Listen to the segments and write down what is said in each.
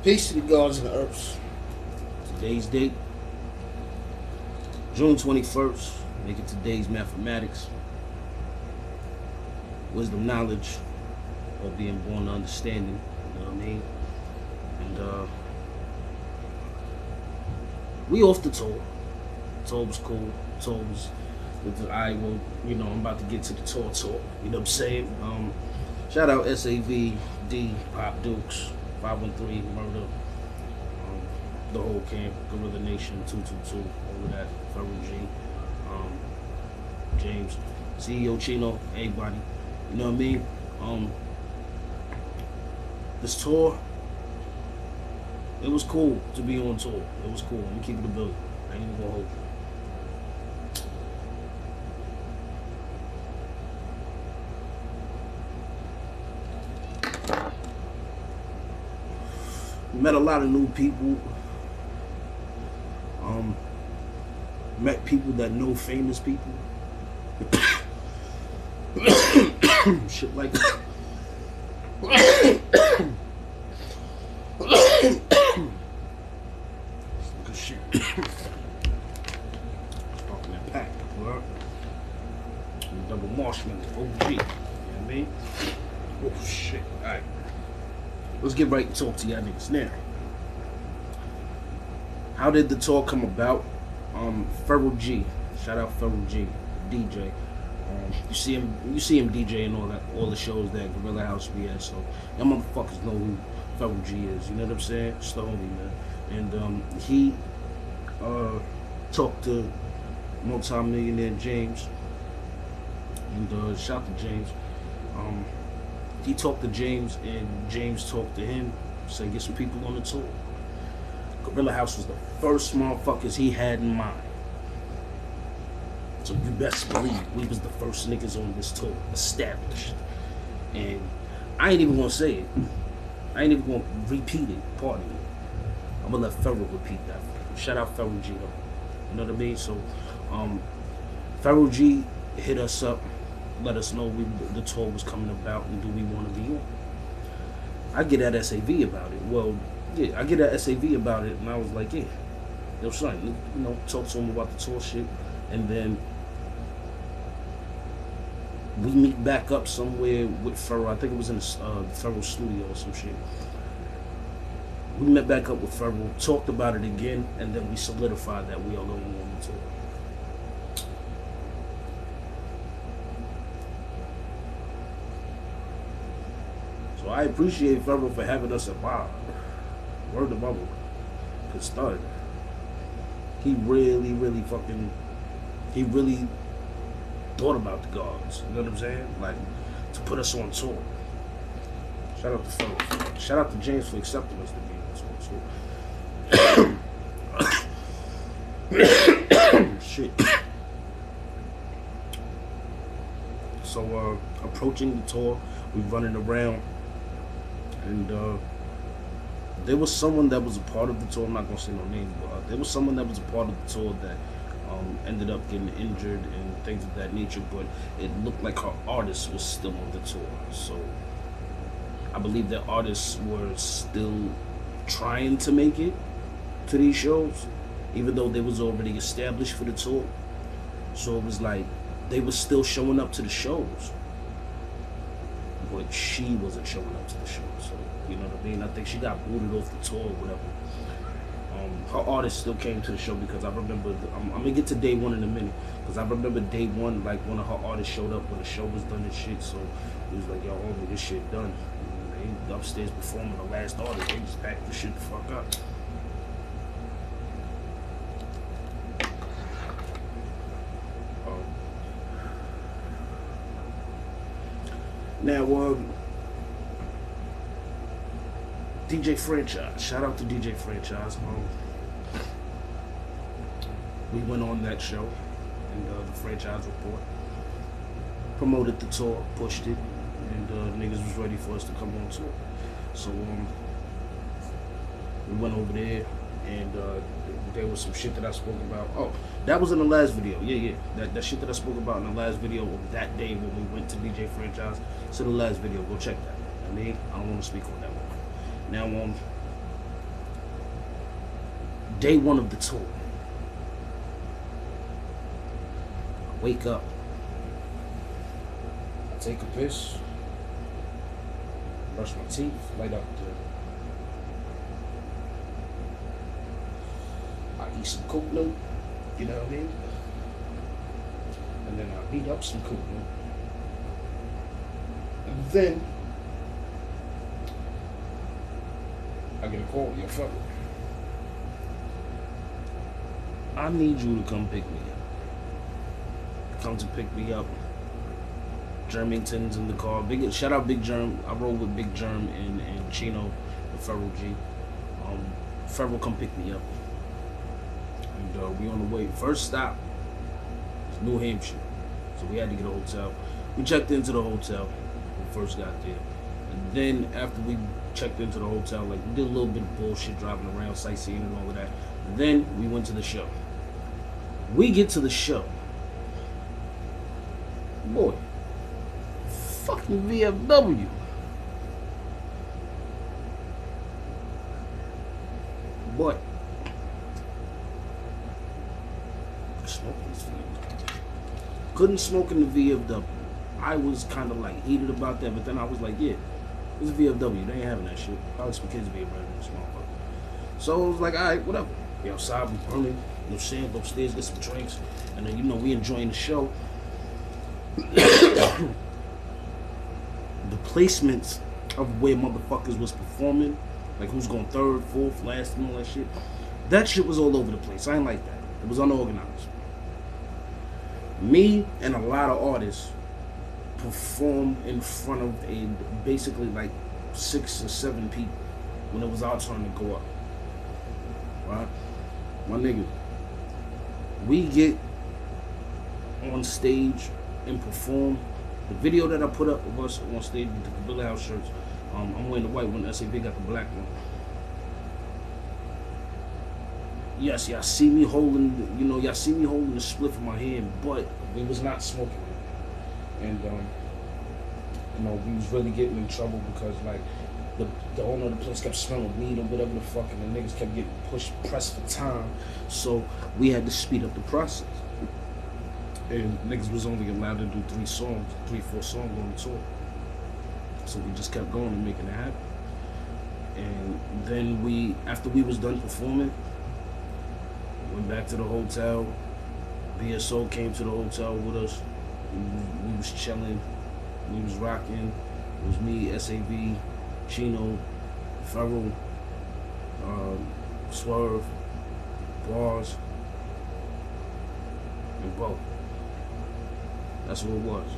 Peace to the gods and the earths. Today's date, June 21st. Make it today's mathematics. Wisdom, knowledge, or being born to understanding. You know what I mean? And we off the tour. Tour was cool. Tour was well, you know, I'm about to get to the tour talk. You know what I'm saying? Shout out SAV, D, Pop Dukes, 513, Murder, the whole camp, Gorilla Nation, 222, all of that, Ferro G, James, CEO Chino, everybody. You know what I mean? This tour, it was cool to be on tour. It was cool. I'm gonna keep it a billion. I ain't even gonna hold you. Met a lot of new people. Met people that know famous people. Shit like that. Good shit. Talking that pack, bro. Double marshmallow, OG. You know what I mean? Oh shit. Alright. Let's get right and talk to y'all niggas now. How did the tour come about? Ferro G, shout out Ferro G, DJ. You see him DJing all the shows that Gorilla House be at. So y'all motherfuckers know who Ferro G is. You know what I'm saying? It's the homie, man. And he talked to multi-millionaire James. And shout out to James. He talked to James, and James talked to him, said get some people on the tour. Gorilla House was the first motherfuckers he had in mind. So you best believe we was the first niggas on this tour, established. And I ain't even gonna say it. I ain't even gonna repeat it, pardon me. I'm gonna let Ferro repeat that. Shout out Ferro G though. You know what I mean? So Ferro G hit us up, let us know the tour was coming about and do we want to be on. I get at SAV about it. Well, yeah, I get at SAV about it, and I was like, yeah, yo, son, you know, talk to him about the tour shit, and then we meet back up somewhere with Ferro. I think it was in the Ferro studio or some shit. We met back up with Ferro, talked about it again, and then we solidified that we are going on the tour. So I appreciate Ferro for having us at Bob. Word to bubble. Good start. He really thought about the gods. You know what I'm saying? Like, to put us on tour. Shout out to Ferro. Shout out to James for accepting us to be on tour. Shit. So, approaching the tour, we running around, and there was someone that was a part of the tour. I'm not gonna say no name, but there was someone that was a part of the tour that ended up getting injured and things of that nature. But it looked like her artist was still on the tour, so I believe that artists were still trying to make it to these shows, even though they was already established for the tour. So it was like they were still showing up to the shows, but she wasn't showing up to the show. So, you know what I mean? I think she got booted off the tour or whatever. Her artist still came to the show because I remember, I'm gonna get to day one in a minute, because I remember day one, like one of her artists showed up when the show was done and shit. So he was like, yo, homie, this shit done. They upstairs performing the last artist. They just packed the shit the fuck up. Now, DJ Franchise. Shout out to DJ Franchise. We went on that show, and the Franchise Report promoted the tour, pushed it, and niggas was ready for us to come on tour. So we went over there, and there was some shit that I spoke about. Oh, that was in the last video. Yeah. That shit that I spoke about in the last video of that day when we went to DJ Franchise. It's in the last video. Go check that. I mean, I don't want to speak on that one. Now, Day one of the tour. I wake up. I take a piss. Brush my teeth. Light up I eat some coconut. You know what I mean? And then I beat up some coconut. And then I get a call. Yo, fuck it. I need you to come pick me up. Come to pick me up. Germington's in the car. Shout out Big Germ. I rode with Big Germ and Chino, the Ferrell G. Ferrell come pick me up. And we on the way. First stop is New Hampshire. So we had to get a hotel. We checked into the hotel when we first got there. And then after we checked into the hotel, like we did a little bit of bullshit driving around, sightseeing and all of that. And then we went to the show. We get to the show. Boy, fucking VFW. But couldn't smoke in the VFW. I was kind of like heated about that, but then I was like, yeah, it's VFW. They ain't having that shit. Probably some kids being around this motherfucker. So I was like, all right, whatever. We outside, we burning. You know what I'm saying? Go upstairs, get some drinks, and then we enjoying the show. The placements of where motherfuckers was performing, like who's going third, fourth, last, and all that shit. That shit was all over the place. I ain't like that. It was unorganized. Me and a lot of artists performed in front of basically like 6 or 7 people when it was our turn to go up. Right? My nigga, we get on stage and perform. The video that I put up of us on stage with the Gorilla House shirts, I'm wearing the white one, SAV got the black one. Yes, y'all see me holding, y'all see me holding the spliff in my hand, but we was not smoking it. And, we was really getting in trouble because, like, the owner of the place kept smelling weed or whatever the fuck, and the niggas kept getting pressed for time. So we had to speed up the process. And niggas was only allowed to do 3, 4 songs on the tour. So we just kept going and making it happen. And then after we was done performing, went back to the hotel. BSO came to the hotel with us. We was chilling. We was rocking. It was me, SAV, Chino, Ferrell, Swerve, Bars, and Bo. That's what it was.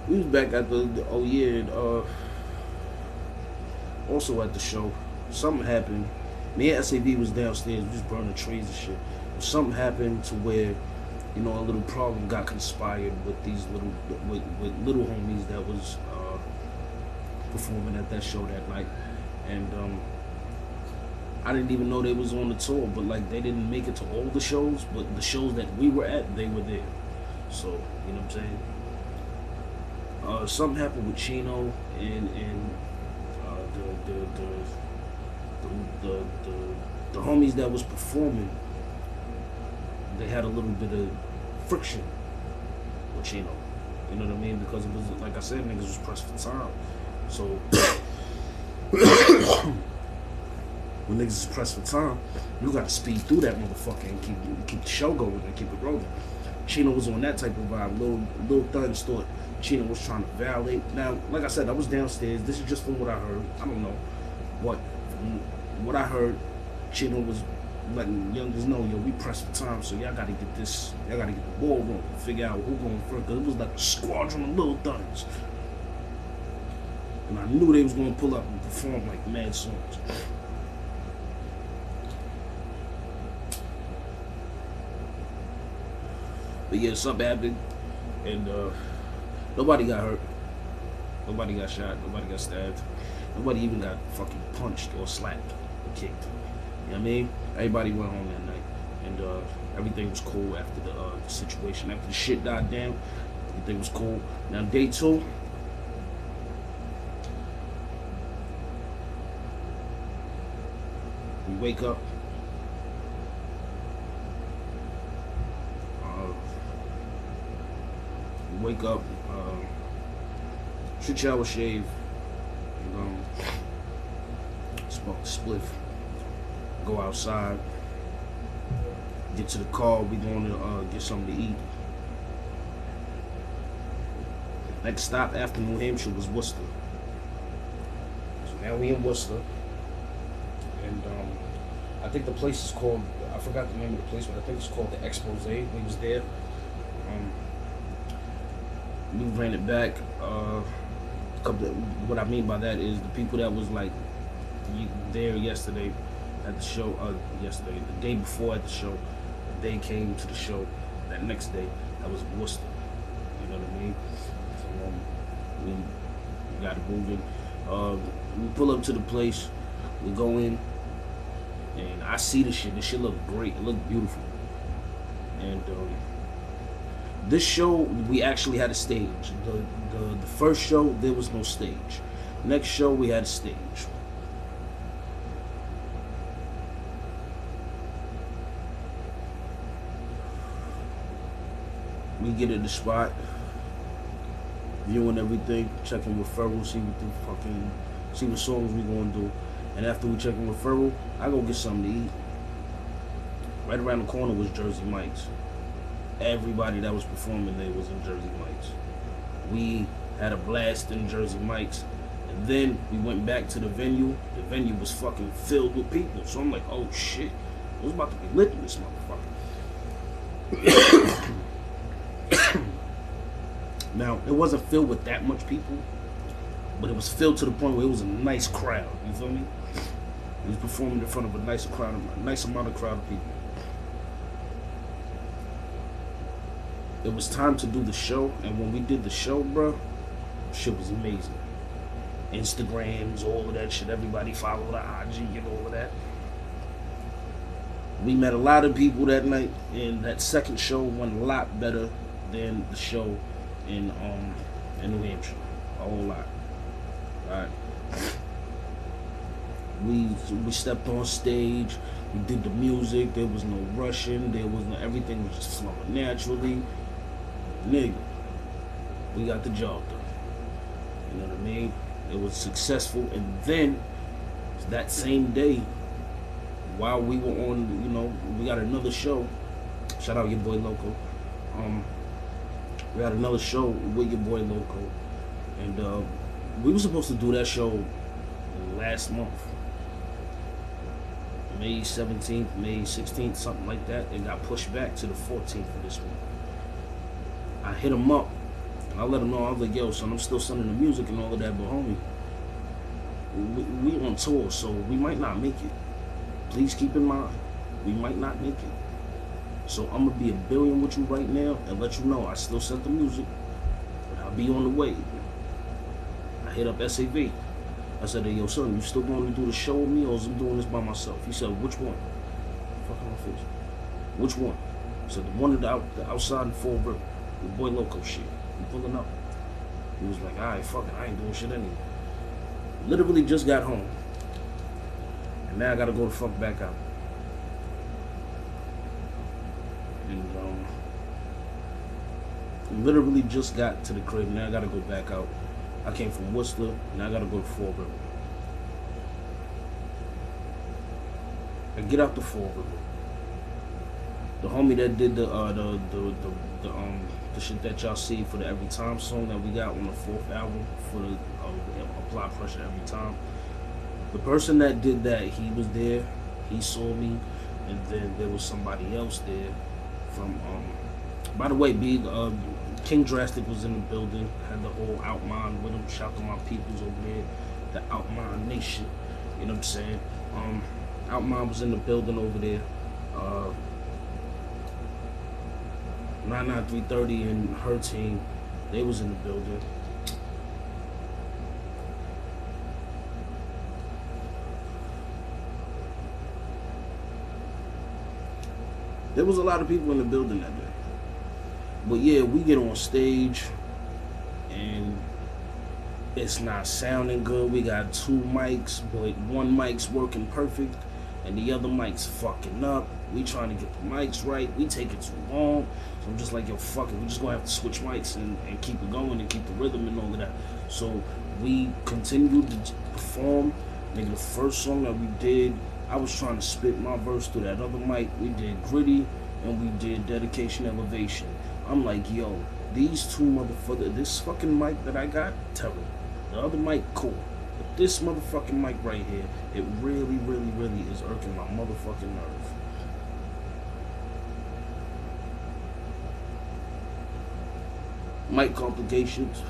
We was back at the and also at the show. Something happened. Me and SAV was downstairs, we was burning trees and shit. Something happened to where, a little problem got conspired with these with little homies that was performing at that show that night. And I didn't even know they was on the tour, but like they didn't make it to all the shows, but the shows that we were at, they were there. So, you know what I'm saying? Something happened with Chino and the homies that was performing. They had a little bit of friction with Chino. You know what I mean? Because it was, like I said, niggas was pressed for time. So when niggas is pressed for time, you gotta speed through that motherfucker and keep the show going and keep it rolling. Chino was on that type of vibe. Lil Thuns thought Chino was trying to violate. Now, like I said, I was downstairs. This is just from what I heard. I don't know. But from what I heard, Chino was letting youngers know, we pressed for time, so y'all gotta get the ball rolling, figure out who going first, because it was like a squadron of Lil Thuns. And I knew they was gonna pull up and perform like mad songs. But yeah, something happened, and nobody got hurt. Nobody got shot. Nobody got stabbed. Nobody even got fucking punched or slapped or kicked. You know what I mean? Everybody went home that night, and everything was cool after the situation. After the shit died down, everything was cool. Now day 2, wake up. Uh, you wake up, shoot, shower, shave, smoke the spliff, go outside, get to the car. We going to get something to eat. Next stop after New Hampshire was Worcester. So now we in Worcester, and I think the place is called, I forgot the name of the place, but I think it's called the Expose. We was there. We ran it back. What I mean by that is the people that was like there yesterday at the show, yesterday, the day before at the show, they came to the show that next day. That was Worcester. You know what I mean? So we got it moving. We pull up to the place. We go in, and I see the shit. This shit look great. It look beautiful. And this show, we actually had a stage. The first show, there was no stage. Next show, we had a stage. We get in the spot, viewing everything, checking with Ferrell, see what songs we gonna do. And after we check in with Ferrell, I go get something to eat. Right around the corner was Jersey Mike's. Everybody that was performing there was in Jersey Mike's. We had a blast in Jersey Mike's, and then we went back to the venue. The venue was fucking filled with people. So I'm like, oh shit, it was about to be lit in this motherfucker. Now, it wasn't filled with that much people, but it was filled to the point where it was a nice crowd. You feel me? He was performing in front of a nice crowd, a nice amount of crowd of people. It was time to do the show, and when we did the show, bro, shit was amazing. Instagrams, all of that shit. Everybody followed the IG and all of that. We met a lot of people that night, and that second show went a lot better than the show in New Hampshire. A whole lot. Alright. We stepped on stage, we did the music, there was no rushing, there was no, everything was just flowing naturally. Nigga, we got the job done. You know what I mean? It was successful, and then that same day, while we were on, you know, we got another show. Shout out your boy Loco. We had another show with your boy Loco, and we were supposed to do that show last month, May 17th, May 16th, something like that. It got pushed back to the 14th of this month. I hit him up, and I let him know. I was like, yo, son, I'm still sending the music and all of that, but homie, we on tour, so we might not make it. Please keep in mind, we might not make it. So I'm gonna be a billion with you right now and let you know I still sent the music, but I'll be on the way. I hit up SAV. I said, hey, yo, son, you still going to do the show with me, or is I'm doing this by myself? He said, which one? Fucking my face. Which one? I said, the one the outside in Fall River. The boy Loco shit. You pulling up. He was like, alright, fuck it, I ain't doing shit anyway. Literally just got home. And now I gotta go the fuck back out. And literally just got to the crib. Now I gotta go back out. I came from Worcester. Now I gotta go to Fall River. I get out to Fall River. The homie that did the shit that y'all see for the Every Time song that we got on the 4th album for the Apply Pressure Every Time. The person that did that, he was there. He saw me, and then there was somebody else there from. By the way, King Drastic was in the building. Had the whole Outmind with him. Shout to my peoples over there, the Outmind Nation. You know what I'm saying? Outmind was in the building over there. 99330 and her team, they was in the building. There was a lot of people in the building that day. But yeah, we get on stage and it's not sounding good. We got 2 mics, but one mic's working perfect and the other mic's fucking up. We trying to get the mics right. We taking too long. So I'm just like, yo, fuck it. We just gonna have to switch mics and keep it going and keep the rhythm and all of that. So we continued to perform. Nigga, the first song that we did, I was trying to spit my verse through that other mic. We did Gritty and we did Dedication Elevation. I'm like, yo, these two motherfuckers, this fucking mic that I got, terrible. The other mic, cool. But this motherfucking mic right here, it really, really, really is irking my motherfucking nerve. Mic complications.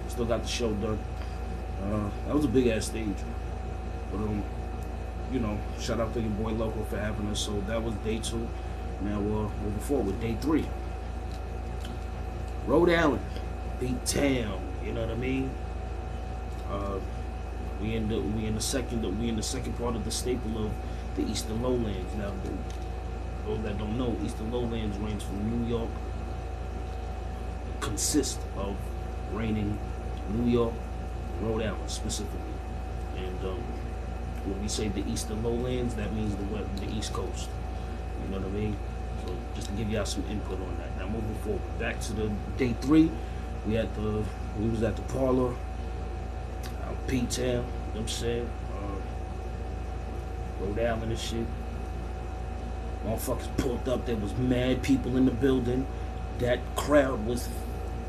Still got the show done. That was a big ass stage. But you know, shout out to your boy Loco for having us. So that was day 2. Now moving forward, day 3. Rhode Island, big town. You know what I mean? We in the second part of the staple of the Eastern Lowlands. Now, those that don't know, Eastern Lowlands range from New York. Consists of reigning New York, Rhode Island specifically, and when we say the Eastern Lowlands, that means the East Coast. You know what I mean? So just to give y'all some input on that. Now moving forward, back to the day 3, we was at the parlor, P-Town. You know what I'm saying? Rhode Island and shit. Motherfuckers pulled up. There was mad people in the building. That crowd was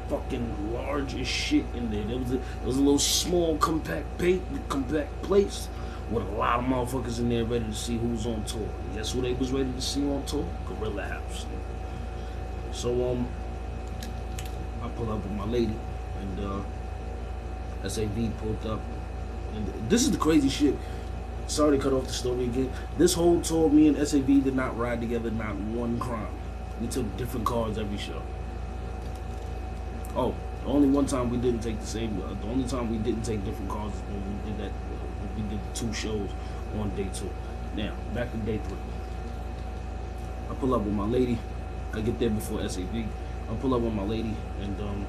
fucking large as shit in there. There was a little small compact place with a lot of motherfuckers in there ready to see who's on tour. And guess who they was ready to see on tour? Gorilla House. So I pull up with my lady and SAV pulled up. And this is the crazy shit. Sorry to cut off the story again. This whole tour, me and SAV did not ride together, not one crime. We took different cars every show. Oh, the only one time we didn't take the only time we didn't take different cars is when we did that. We did the 2 shows on day 2. Now back to day 3. I pull up with my lady. I get there before SAV. I pull up with my lady, and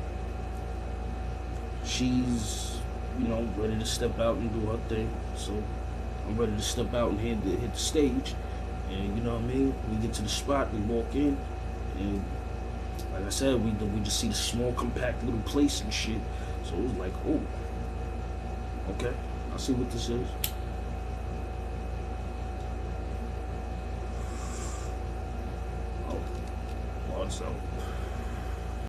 she's, you know, ready to step out and do her thing. So I'm ready to step out and hit the stage. And you know what I mean? We get to the spot, we walk in, and like I said, we just see the small, compact little place and shit. So it was like, oh, okay, I see what this is.